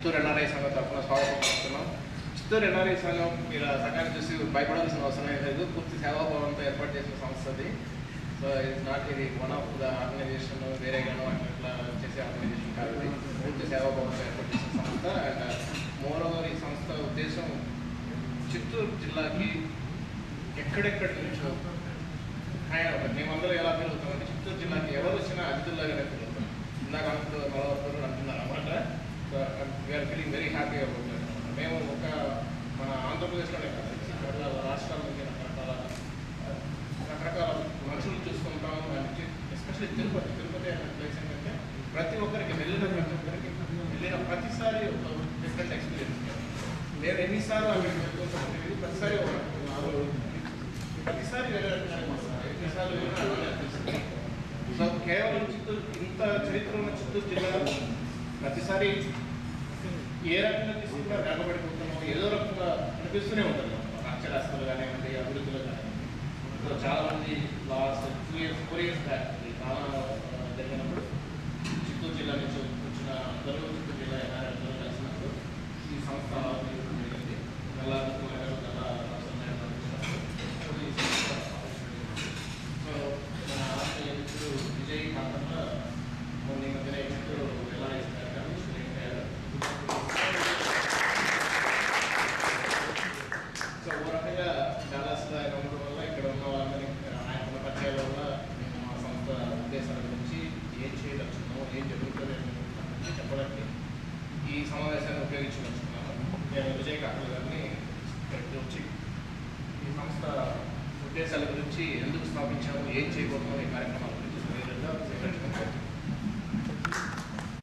Chittoor NRI సంఘం తరఫున స్వాగతం చేస్తున్నాం. చిత్తూరు ఎన్ఆర్ఐ సంఘం మీరు సంఘాన్ని చూసి భయపడాల్సిన అవసరం లేదు. పూర్తి సేవాభావంతో ఏర్పాటు చేసిన సంస్థ అది. సో ఇట్స్ నాట్ ఇది వన్ ఆఫ్ ద ఆర్గనైజేషన్ వేరేగానో అట్లా చేసే ఆర్గనైజేషన్ కాదు. ఇది పూర్తి సేవాభావంతో ఏర్పాటు చేసిన సంస్థ. అండ్ మోర్ ఓవర్ ఈ సంస్థ ఉద్దేశం చిత్తూరు జిల్లాకి ఎక్కడెక్కడి నుంచో మేమందరూ ఎలా పెరుగుతామంటే చిత్తూరు జిల్లాకి ఎవరు వచ్చినా అతిథుల్లాగానే పెరుగుతాం. ఇందాక నలవరు అంటున్నారు అన్నమాట. We are feeling very happy about that. మేము మన ఆంధ్రప్రదేశ్లోనే కాదు, రాష్ట్రాల నుంచి రకరకాల మనుషులు చూసుకుంటాం. ఎస్పెషల్లీ తిరుపతి అనే ప్లేస్ ఏంటంటే ప్రతి ఒక్కరికి వెళ్ళిన ప్రతిసారి ఒక డిఫరెంట్ ఎక్స్పీరియన్స్. నేను ఎన్నిసార్లు అక్కడికి వెళ్తుంటాను తెలియదు, ప్రతిసారి ఎన్నిసార్లు అనిపిస్తుంది. సో కేవలం చిత్తూరు ఇంత చరిత్ర ఉన్న చిత్తూరు జిల్లా ప్రతిసారి ఏ రకంగా తీసుకున్నా వెనకబడిపోతున్నాం, ఏదో రకంగా అనిపిస్తూనే ఉంటుంది. అక్షరాస్యతలు కానివ్వండి, అభివృద్ధిలో కానివ్వండి. సో చాలామంది లాస్ట్ 4 years బ్యాక్ ఈ కాలం జరిగినప్పుడు చిత్తూరు జిల్లా నుంచి వచ్చిన అందరూ చిత్తూరు జిల్లా అందరూ కలిసినప్పుడు ఈ సంస్థ జరిగింది. సో మన రాష్ట్ర ఎన్నికలు విజయ్ కాకుండా కొన్ని మధ్యన ఎన్నికలు ఎలా ఇస్తారు కానీ సో ఓ రకంగా డాలస్లో ఆయన ఉండడం వల్ల ఇక్కడ ఉన్న వాళ్ళని ఆయన ఉన్న పరిచయాల వల్ల మేము మా సంస్థ ఉద్దేశాల గురించి ఏం చేయదలుచున్నాము, ఏం జరుగుతుంది గురించి చెప్పడానికి ఈ సమావేశాన్ని ఉపయోగించదలుచుకున్నాను. నేను విజయ్ కాకల్ గారిని ఇక్కడికి వచ్చి ఈ సంస్థ ఉద్దేశాల గురించి ఎందుకు స్థాపించాము, ఏం చేయబోతున్నాము ఈ కార్యక్రమాలు